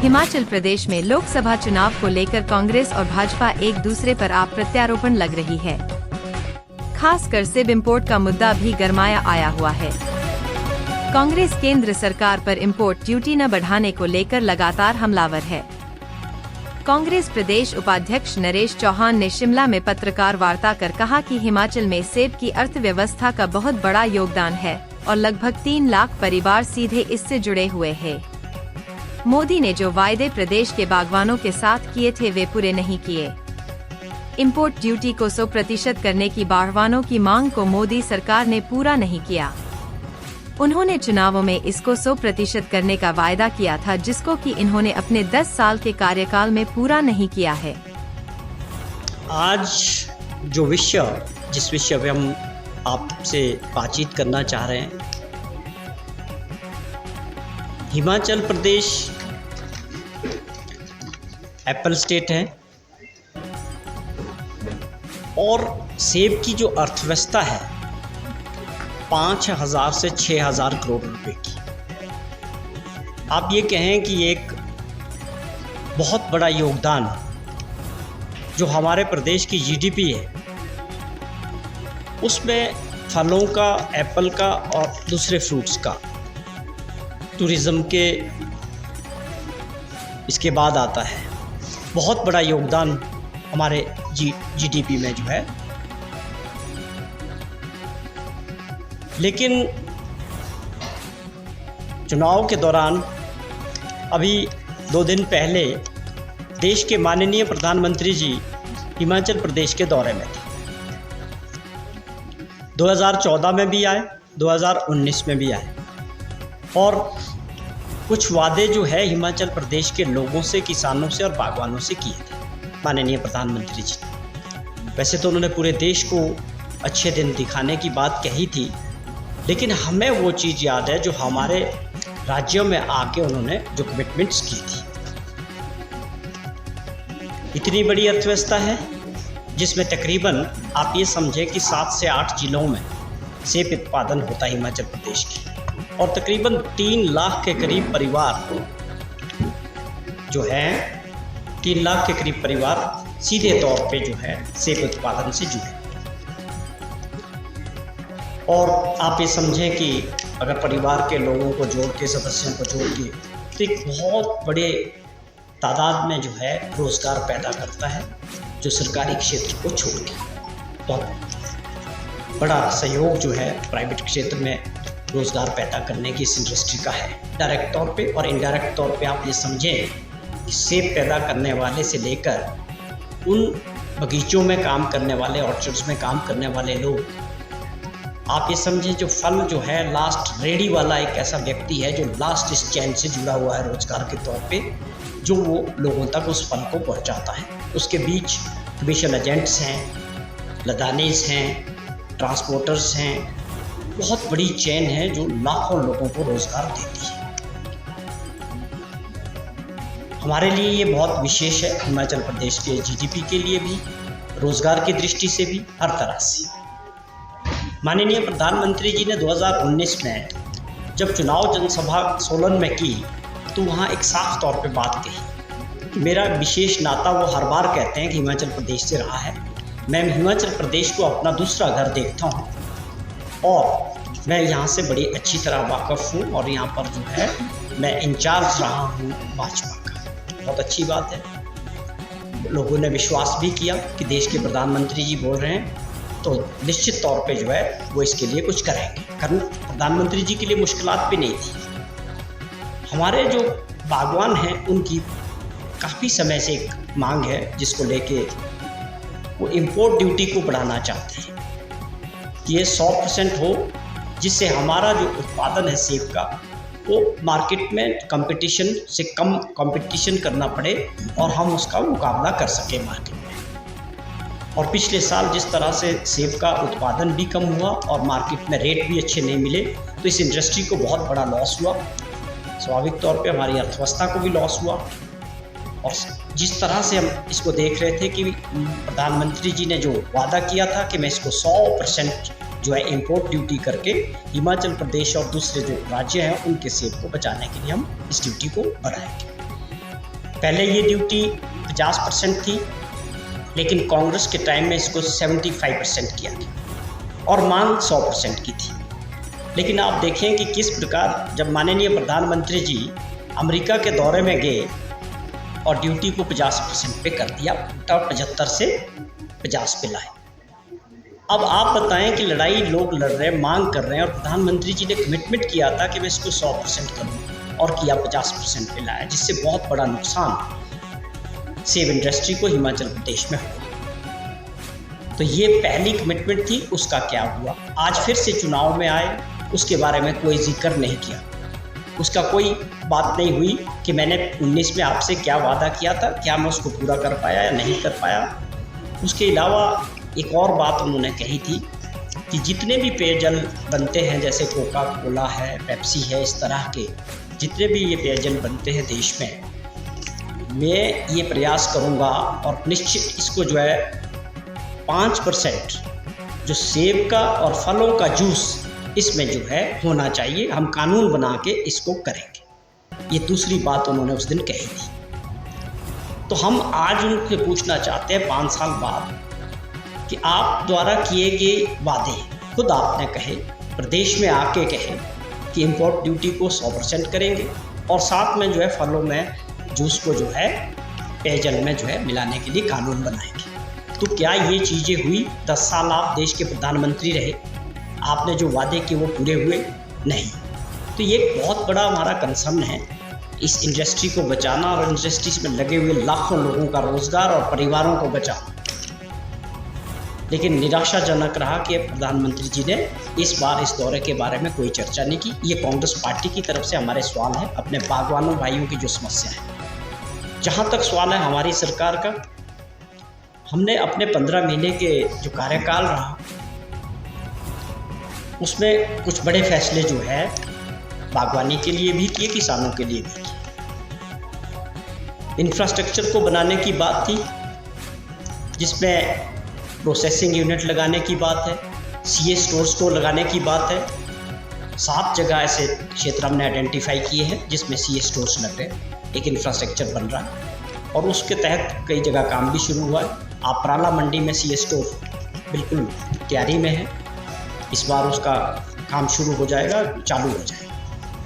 हिमाचल प्रदेश में लोकसभा चुनाव को लेकर कांग्रेस और भाजपा एक दूसरे पर आप प्रत्यारोपण लग रही है। खासकर सेब इम्पोर्ट का मुद्दा भी गरमाया आया हुआ है। कांग्रेस केंद्र सरकार पर इम्पोर्ट ड्यूटी न बढ़ाने को लेकर लगातार हमलावर है। कांग्रेस प्रदेश उपाध्यक्ष नरेश चौहान ने शिमला में पत्रकार वार्ता कर कहा कि हिमाचल में सेब की अर्थव्यवस्था का बहुत बड़ा योगदान है और लगभग 3 लाख परिवार सीधे इससे जुड़े हुए हैं। मोदी ने जो वायदे प्रदेश के बागवानों के साथ किए थे वे पूरे नहीं किए। इम्पोर्ट ड्यूटी को 100% करने की बागवानों की मांग को मोदी सरकार ने पूरा नहीं किया। उन्होंने चुनावों में इसको 100% करने का वायदा किया था, जिसको कि इन्होंने अपने 10 साल के कार्यकाल में पूरा नहीं किया है। आज जिस विषय पे हम आपसे बातचीत करना चाह रहे हैं, हिमाचल प्रदेश एप्पल स्टेट है और सेब की जो अर्थव्यवस्था है 5,000 से 6,000 करोड़ रुपए की। आप ये कहें कि एक बहुत बड़ा योगदान जो हमारे प्रदेश की जीडीपी है उसमें फलों का, एप्पल का और दूसरे फ्रूट्स का, टूरिज़्म के इसके बाद आता है। बहुत बड़ा योगदान हमारे जीडीपी में जो है। लेकिन चुनाव के दौरान अभी 2 दिन पहले देश के माननीय प्रधानमंत्री जी हिमाचल प्रदेश के दौरे में थे। 2014 में भी आए, 2019 में भी आए और कुछ वादे जो है हिमाचल प्रदेश के लोगों से, किसानों से और बागवानों से किए थे माननीय प्रधानमंत्री जी ने। वैसे तो उन्होंने पूरे देश को अच्छे दिन दिखाने की बात कही थी, लेकिन हमें वो चीज़ याद है जो हमारे राज्यों में आके उन्होंने जो कमिटमेंट्स की थी। इतनी बड़ी अर्थव्यवस्था है जिसमें तकरीबन आप ये समझें कि 7 से 8 जिलों में सेब उत्पादन होता है हिमाचल प्रदेश की, और तकरीबन 3 लाख के करीब परिवार जो हैं 3 लाख के करीब परिवार सीधे तौर पे जो है सेब उत्पादन से जुड़े। और आप ये समझें कि अगर परिवार के लोगों को जोड़ के, सदस्यों को जोड़ के, तो एक बहुत बड़े तादाद में जो है रोज़गार पैदा करता है, जो सरकारी क्षेत्र को छोड़ के। बहुत बड़ा सहयोग जो है प्राइवेट क्षेत्र में रोज़गार पैदा करने की इस इंडस्ट्री का है, डायरेक्ट तौर पे और इनडायरेक्ट तौर पे। आप ये समझें कि सेब पैदा करने वाले से लेकर उन बगीचों में काम करने वाले, ऑर्चर्ड्स में काम करने वाले लोग, आप ये समझें जो फल जो है लास्ट रेडी वाला एक ऐसा व्यक्ति है जो लास्ट इस चैन से जुड़ा हुआ है रोज़गार के तौर पे, जो वो लोगों तक उस फल को पहुंचाता है। उसके बीच कमीशन एजेंट्स हैं, लदानीज हैं, ट्रांसपोर्टर्स हैं, बहुत बड़ी चेन है जो लाखों लोगों को रोज़गार देती है। हमारे लिए ये बहुत विशेष है, हिमाचल प्रदेश के जीडीपी के लिए भी, रोज़गार की दृष्टि से भी, हर तरह से। माननीय प्रधानमंत्री जी ने 2019 में जब चुनाव जनसभा सोलन में की तो वहाँ एक साफ तौर पे बात कही कि मेरा विशेष नाता, वो हर बार कहते हैं कि हिमाचल प्रदेश से रहा है। मैं हिमाचल प्रदेश को अपना दूसरा घर देखता हूँ और मैं यहाँ से बड़ी अच्छी तरह वाकिफ़ हूँ और यहाँ पर जो है मैं इंचार्ज रहा हूँ भाजपा का। बहुत अच्छी बात है। लोगों ने विश्वास भी किया कि देश के प्रधानमंत्री जी बोल रहे हैं तो निश्चित तौर पे जो है वो इसके लिए कुछ करेंगे। प्रधानमंत्री जी के लिए मुश्किलात भी नहीं थी। हमारे जो बागवान हैं उनकी काफ़ी समय से एक मांग है जिसको लेके वो इम्पोर्ट ड्यूटी को बढ़ाना चाहते हैं कि ये 100% हो, जिससे हमारा जो उत्पादन है सेब का वो मार्केट में कंपटीशन से कम कंपटीशन करना पड़े और हम उसका मुकाबला कर सकें मार्केट में। और पिछले साल जिस तरह से सेब का उत्पादन भी कम हुआ और मार्केट में रेट भी अच्छे नहीं मिले, तो इस इंडस्ट्री को बहुत बड़ा लॉस हुआ। स्वाभाविक तौर पे हमारी अर्थव्यवस्था को भी लॉस हुआ। और जिस तरह से हम इसको देख रहे थे कि प्रधानमंत्री जी ने जो वादा किया था कि मैं इसको 100% जो है इम्पोर्ट ड्यूटी करके हिमाचल प्रदेश और दूसरे जो राज्य हैं उनके सेब को बचाने के लिए हम इस ड्यूटी को बढ़ाएंगे। पहले ये ड्यूटी 50% थी, लेकिन कांग्रेस के टाइम में इसको 75% किया गया और मांग 100% की थी। लेकिन आप देखें कि किस प्रकार जब माननीय प्रधानमंत्री जी अमेरिका के दौरे में गए और ड्यूटी को 50% पे कर दिया, उल्टा 75 से 50 पे लाए। अब आप बताएं कि लड़ाई लोग लड़ रहे हैं, मांग कर रहे हैं, और प्रधानमंत्री जी ने कमिटमेंट किया था कि मैं इसको 100% करूँ और किया 50% पे लाया, जिससे बहुत बड़ा नुकसान सेब इंडस्ट्री को हिमाचल प्रदेश में हुआ। तो ये पहली कमिटमेंट थी, उसका क्या हुआ? आज फिर से चुनाव में आए, उसके बारे में कोई जिक्र नहीं किया, उसका कोई बात नहीं हुई कि मैंने 19 में आपसे क्या वादा किया था, क्या मैं उसको पूरा कर पाया या नहीं कर पाया। उसके अलावा एक और बात उन्होंने कही थी कि जितने भी पेयजल बनते हैं, जैसे कोका कोला है, पेप्सी है, इस तरह के जितने भी ये पेयजल बनते हैं देश में, मैं ये प्रयास करूँगा और निश्चित इसको जो है 5% जो सेब का और फलों का जूस इसमें जो है होना चाहिए, हम कानून बना के इसको करेंगे। ये दूसरी बात उन्होंने उस दिन कही थी। तो हम आज उनसे पूछना चाहते हैं 5 साल बाद कि आप द्वारा किए गए वादे, खुद आपने कहे, प्रदेश में आके कहे कि इंपोर्ट ड्यूटी को 100% करेंगे और साथ में जो है फलों में जूस को जो है पेयजल में जो है मिलाने के लिए कानून बनाएंगे। तो क्या ये चीज़ें हुई? 10 साल आप देश के प्रधानमंत्री रहे, आपने जो वादे किए वो पूरे हुए नहीं। तो ये बहुत बड़ा हमारा कंसर्न है, इस इंडस्ट्री को बचाना और इंडस्ट्रीज में लगे हुए लाखों लोगों का रोजगार और परिवारों को बचाना। लेकिन निराशाजनक रहा कि प्रधानमंत्री जी ने इस बार इस दौरे के बारे में कोई चर्चा नहीं की। ये कांग्रेस पार्टी की तरफ से हमारे सवाल है, अपने बागवानों भाइयों की जो समस्या है। जहाँ तक सवाल है हमारी सरकार का, हमने अपने 15 महीने के जो कार्यकाल रहा उसमें कुछ बड़े फैसले जो है बागवानी के लिए भी किए, किसानों के लिए भी किए। इंफ्रास्ट्रक्चर को बनाने की बात थी, जिसमें प्रोसेसिंग यूनिट लगाने की बात है, सीए स्टोर्स को लगाने की बात है। 7 जगह ऐसे क्षेत्र हमने आइडेंटिफाई किए हैं जिसमें सीए स्टोर्स लग रहे हैं, एक इंफ्रास्ट्रक्चर बन रहा है और उसके तहत कई जगह काम भी शुरू हुआ है। आप पराला मंडी में सीए स्टोर बिल्कुल तैयारी में है, इस बार उसका काम शुरू हो जाएगा, चालू हो जाएगा।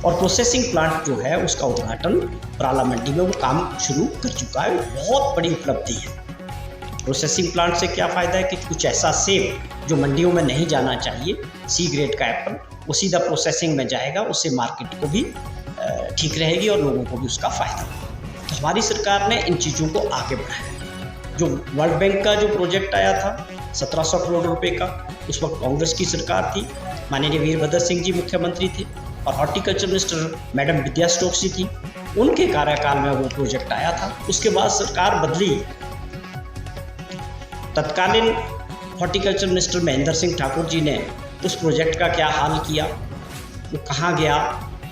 और प्रोसेसिंग प्लांट जो है उसका उद्घाटन पराला मंडी में वो काम शुरू कर चुका है। बहुत बड़ी उपलब्धि है। प्रोसेसिंग प्लांट से क्या फ़ायदा है कि कुछ ऐसा सेब जो मंडियों में नहीं जाना चाहिए, सी ग्रेड का एप्पल, वो सीधा प्रोसेसिंग में जाएगा, उससे मार्केट को भी ठीक रहेगी और लोगों को भी उसका फ़ायदा होगा। तो हमारी सरकार ने इन चीज़ों को आगे बढ़ाया। जो वर्ल्ड बैंक का जो प्रोजेक्ट आया था 1700 करोड़ रुपए का, उस वक्त कांग्रेस की सरकार थी, माननीय वीरभद्र सिंह जी मुख्यमंत्री थे और हॉर्टिकल्चर मिनिस्टर मैडम विद्या स्टोक्स जी थी। उनके कार्यकाल में वो प्रोजेक्ट आया था। उसके बाद सरकार बदली, तत्कालीन हॉर्टिकल्चर मिनिस्टर महेंद्र सिंह ठाकुर जी ने उस प्रोजेक्ट का क्या हाल किया, वो कहाँ गया,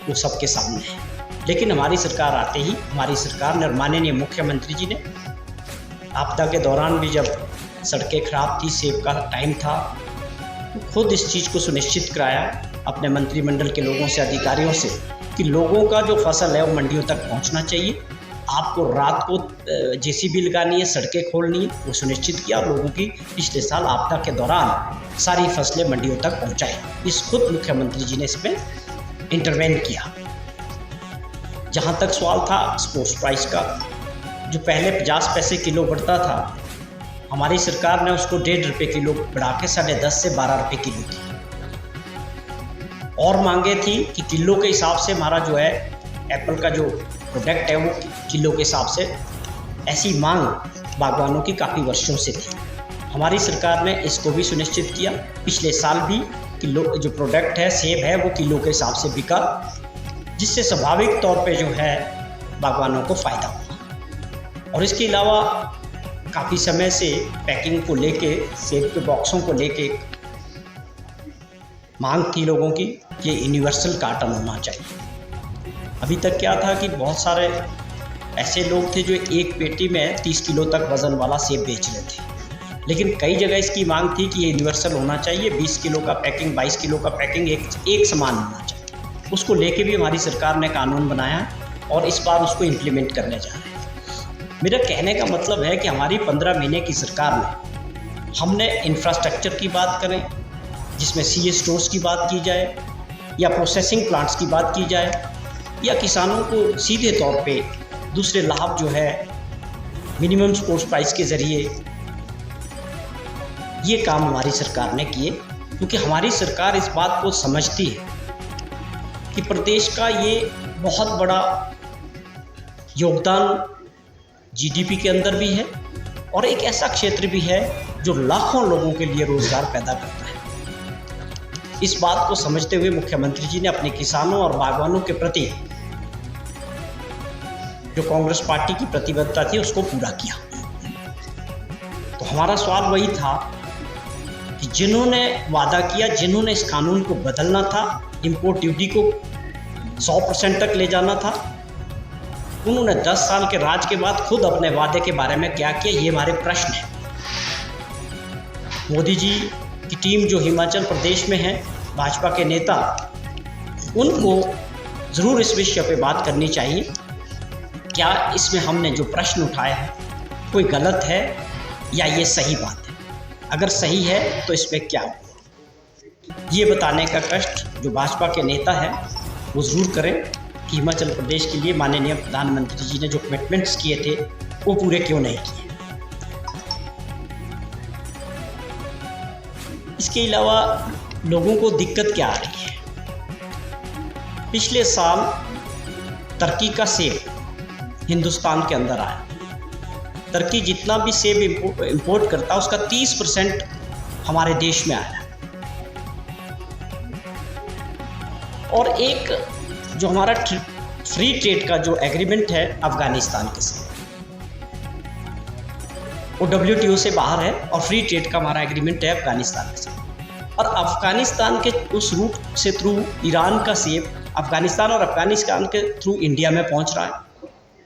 वो सबके सामने है। लेकिन हमारी सरकार आते ही हमारी सरकार ने और माननीय मुख्यमंत्री जी ने आपदा के दौरान भी जब सड़कें खराब थी, सेब का टाइम था, तो खुद इस चीज़ को सुनिश्चित कराया अपने मंत्रिमंडल के लोगों से, अधिकारियों से, कि लोगों का जो फसल है वो मंडियों तक पहुंचना चाहिए। आपको रात को जेसीबी लगानी है, सड़कें खोलनी है, वो सुनिश्चित किया और लोगों की पिछले साल आपदा के दौरान सारी फसलें मंडियों तक पहुंचाई। इस खुद मुख्यमंत्री जी ने इसमें इंटरवेन किया। जहां तक सवाल था स्पोर्ट्स प्राइस का, जो पहले 50 पैसे किलो बढ़ता था, हमारी सरकार ने उसको 1.5 रुपये किलो बढ़ा के 10.5 से 12 रुपये किलो की। और मांगे थी कि किलो के हिसाब से हमारा जो है एप्पल का जो प्रोडक्ट है वो किलो के हिसाब से, ऐसी मांग बागवानों की काफ़ी वर्षों से थी। हमारी सरकार ने इसको भी सुनिश्चित किया। पिछले साल भी किलो जो प्रोडक्ट है सेब है वो किलो के हिसाब से बिका, जिससे स्वाभाविक तौर पे जो है बागवानों को फ़ायदा हुआ। और इसके अलावा काफ़ी समय से पैकिंग को लेके, सेब के बॉक्सों को लेके मांग थी लोगों की कि यूनिवर्सल कार्टन होना चाहिए। अभी तक क्या था कि बहुत सारे ऐसे लोग थे जो एक पेटी में 30 किलो तक वज़न वाला सेब बेच रहे थे, लेकिन कई जगह इसकी मांग थी कि ये यूनिवर्सल होना चाहिए, 20 किलो का पैकिंग, 22 किलो का पैकिंग एक समान होना चाहिए। उसको लेके भी हमारी सरकार ने कानून बनाया और इस बार उसको इम्प्लीमेंट करने जा रहे हैं। मेरा कहने का मतलब है कि हमारी 15 महीने की सरकार में हमने इंफ्रास्ट्रक्चर की बात करें, जिसमें सीए स्टोर्स की बात की जाए, या प्रोसेसिंग प्लांट्स की बात की जाए, या किसानों को सीधे तौर पे दूसरे लाभ जो है मिनिमम सपोर्ट प्राइस के ज़रिए, ये काम हमारी सरकार ने किए। क्योंकि हमारी सरकार इस बात को समझती है कि प्रदेश का ये बहुत बड़ा योगदान जीडीपी के अंदर भी है और एक ऐसा क्षेत्र भी है जो लाखों लोगों के लिए रोजगार पैदा करता है। इस बात को समझते हुए मुख्यमंत्री जी ने अपने किसानों और बागवानों के प्रति जो कांग्रेस पार्टी की प्रतिबद्धता थी उसको पूरा किया। तो हमारा सवाल वही था कि जिन्होंने वादा किया, जिन्होंने इस कानून को बदलना था, इंपोर्ट ड्यूटी को 100% तक ले जाना था, उन्होंने 10 साल के राज के बाद खुद अपने वादे के बारे में क्या किया, ये हमारे प्रश्न है। मोदी जी की टीम जो हिमाचल प्रदेश में है, भाजपा के नेता, उनको ज़रूर इस विषय पे बात करनी चाहिए। क्या इसमें हमने जो प्रश्न उठाए हैं कोई गलत है या ये सही बात है? अगर सही है तो इसमें क्या हुआ, ये बताने का कष्ट जो भाजपा के नेता हैं वो ज़रूर करें कि हिमाचल प्रदेश के लिए माननीय प्रधानमंत्री जी ने जो कमिटमेंट्स किए थे वो पूरे क्यों नहीं किए। इसके अलावा लोगों को दिक्कत क्या आ रही है? पिछले साल तुर्की का सेब हिंदुस्तान के अंदर आया। तुर्की जितना भी सेब इंपोर्ट करता है उसका 30% हमारे देश में आया। और एक जो हमारा फ्री ट्रेड का जो एग्रीमेंट है अफगानिस्तान के साथ, वो WTO से बाहर है और फ्री ट्रेड का हमारा एग्रीमेंट है अफगानिस्तान के साथ। और अफगानिस्तान के उस रूट से थ्रू ईरान का सेब अफगानिस्तान और अफगानिस्तान के थ्रू इंडिया में पहुंच रहा है।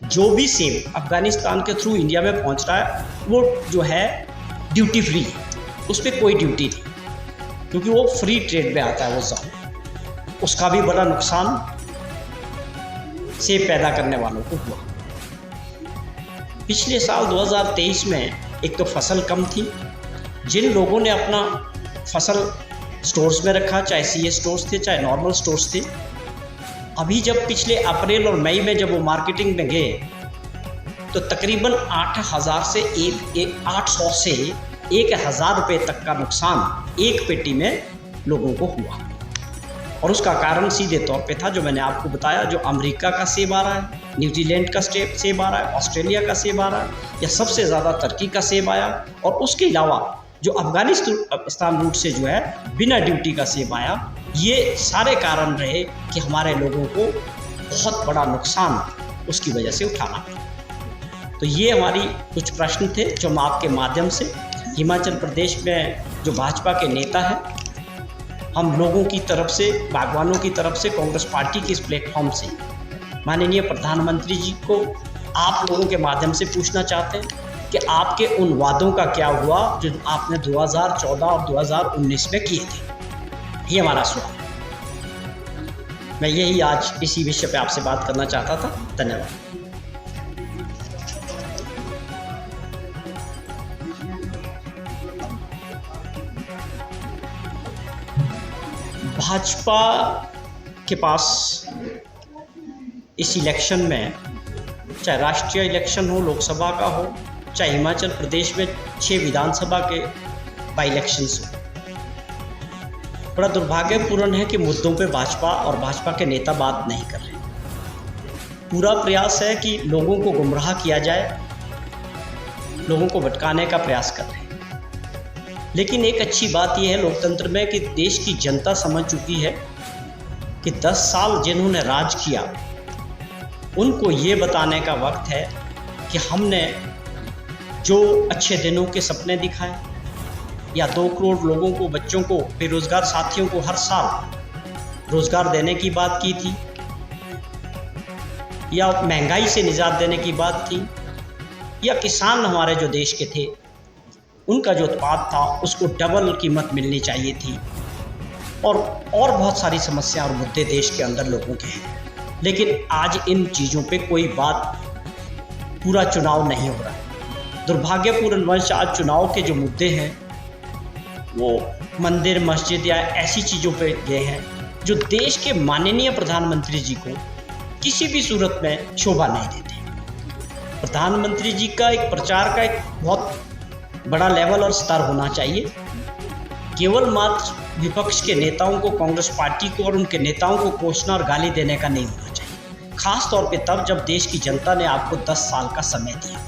जो भी सेब अफगानिस्तान के थ्रू इंडिया में पहुंच रहा है वो जो है ड्यूटी फ्री है, उस पर कोई ड्यूटी नहीं, क्योंकि वो फ्री ट्रेड में आता है वो जोन। उसका भी बड़ा नुकसान सेब पैदा करने वालों को हुआ। पिछले साल 2023 में एक तो फसल कम थी, जिन लोगों ने अपना फसल स्टोर्स में रखा, चाहे सीए स्टोर्स थे चाहे नॉर्मल स्टोर्स थे, अभी जब पिछले अप्रैल और मई में जब वो मार्केटिंग में गए तो तकरीबन 800 से 1000 रुपये तक का नुकसान एक पेटी में लोगों को हुआ। और उसका कारण सीधे तौर पे था जो मैंने आपको बताया, जो अमेरिका का सेब आ रहा है, न्यूजीलैंड का सेब आ रहा है, ऑस्ट्रेलिया का सेब आ रहा है, या सबसे ज़्यादा तुर्की का सेब आया। और उसके अलावा जो अफगानिस्तान रूट से जो है बिना ड्यूटी का सेब आया। ये सारे कारण रहे कि हमारे लोगों को बहुत बड़ा नुकसान उसकी वजह से उठाना पड़ा। तो ये हमारी कुछ प्रश्न थे जो हम आपके माध्यम से हिमाचल प्रदेश में जो भाजपा के नेता हैं, हम लोगों की तरफ से, बागवानों की तरफ से, कांग्रेस पार्टी के इस प्लेटफॉर्म से माननीय प्रधानमंत्री जी को आप लोगों के माध्यम से पूछना चाहते हैं कि आपके उन वादों का क्या हुआ जो आपने 2014 और 2019 में किए थे। ये हमारा सवाल है। मैं यही आज इसी विषय पे आपसे बात करना चाहता था। धन्यवाद। भाजपा के पास इस इलेक्शन में, चाहे राष्ट्रीय इलेक्शन हो, लोकसभा का हो, चाहे हिमाचल प्रदेश में 6 विधानसभा के बाई इलेक्शंस हो, बड़ा दुर्भाग्यपूर्ण है कि मुद्दों पे भाजपा और भाजपा के नेता बात नहीं कर रहे। पूरा प्रयास है कि लोगों को गुमराह किया जाए, लोगों को भटकाने का प्रयास कर रहे हैं। लेकिन एक अच्छी बात यह है लोकतंत्र में कि देश की जनता समझ चुकी है कि 10 साल जिन्होंने राज किया उनको ये बताने का वक्त है कि हमने जो अच्छे दिनों के सपने दिखाए, या 2 करोड़ लोगों को, बच्चों को, बेरोजगार साथियों को हर साल रोजगार देने की बात की थी, या महंगाई से निजात देने की बात थी, या किसान हमारे जो देश के थे उनका जो उत्पाद था उसको डबल कीमत मिलनी चाहिए थी, और बहुत सारी समस्या और मुद्दे देश के अंदर लोगों के हैं। लेकिन आज इन चीज़ों पे कोई बात पूरा चुनाव नहीं हो रहा है। दुर्भाग्यपूर्ण वंश आज चुनाव के जो मुद्दे हैं वो मंदिर मस्जिद या ऐसी चीज़ों पे गए हैं जो देश के माननीय प्रधानमंत्री जी को किसी भी सूरत में शोभा नहीं देते। प्रधानमंत्री जी का एक प्रचार का एक बहुत बड़ा लेवल और स्तर होना चाहिए। केवल मात्र विपक्ष के नेताओं को, कांग्रेस पार्टी को और उनके नेताओं को कोसना और गाली देने का नहीं होना चाहिए। खास तौर पे तब जब देश की जनता ने आपको 10 साल का समय दिया,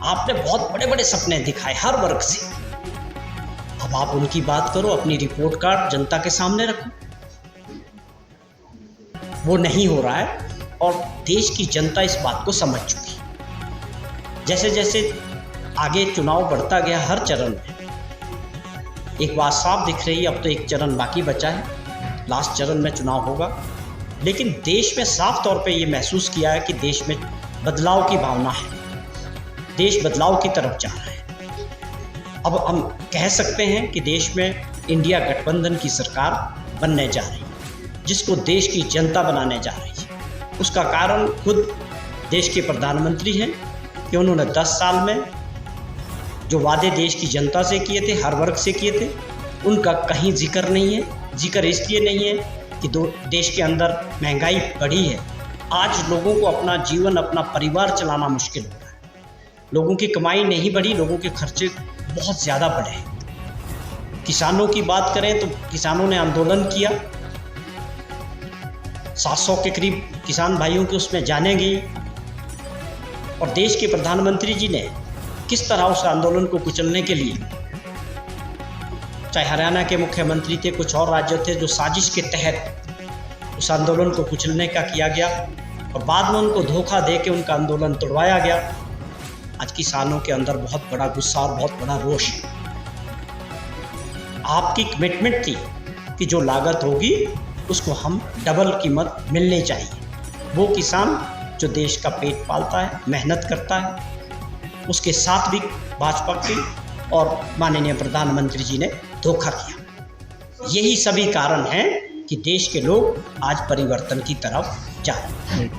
आपने बहुत बड़े बड़े सपने दिखाए हर वर्ग से। अब आप उनकी बात करो, अपनी रिपोर्ट कार्ड जनता के सामने रखो। वो नहीं हो रहा है और देश की जनता इस बात को समझ चुकी। जैसे जैसे आगे चुनाव बढ़ता गया, हर चरण में एक बात साफ दिख रही है, अब तो एक चरण बाकी बचा है, लास्ट चरण में चुनाव होगा। लेकिन देश में साफ तौर पे ये महसूस किया है कि देश में बदलाव की भावना है, देश बदलाव की तरफ जा रहा है। अब हम कह सकते हैं कि देश में इंडिया गठबंधन की सरकार बनने जा रही है, जिसको देश की जनता बनाने जा रही है। उसका कारण खुद देश के प्रधानमंत्री हैं कि उन्होंने 10 साल में जो वादे देश की जनता से किए थे, हर वर्ग से किए थे, उनका कहीं जिक्र नहीं है। जिक्र इसलिए नहीं है कि देश के अंदर महंगाई बढ़ी है। आज लोगों को अपना जीवन, अपना परिवार चलाना मुश्किल हो रहा है। लोगों की कमाई नहीं बढ़ी, लोगों के खर्चे बहुत ज़्यादा बढ़े हैं। किसानों की बात करें तो किसानों ने आंदोलन किया, 700 के करीब किसान भाइयों के उसमें जाने गई और देश के प्रधानमंत्री जी ने किस तरह उस आंदोलन को कुचलने के लिए, चाहे हरियाणा के मुख्यमंत्री थे, कुछ और राज्य थे, जो साजिश के तहत उस आंदोलन को कुचलने का किया गया और बाद में उनको धोखा दे के उनका आंदोलन तोड़वाया गया। आज किसानों के अंदर बहुत बड़ा गुस्सा और बहुत बड़ा रोष है। आपकी कमिटमेंट थी कि जो लागत होगी उसको हम डबल कीमत मिलनी चाहिए। वो किसान जो देश का पेट पालता है, मेहनत करता है, उसके साथ भी भाजपा के और माननीय प्रधानमंत्री जी ने धोखा किया। यही सभी कारण हैं कि देश के लोग आज परिवर्तन की तरफ जा रहे हैं।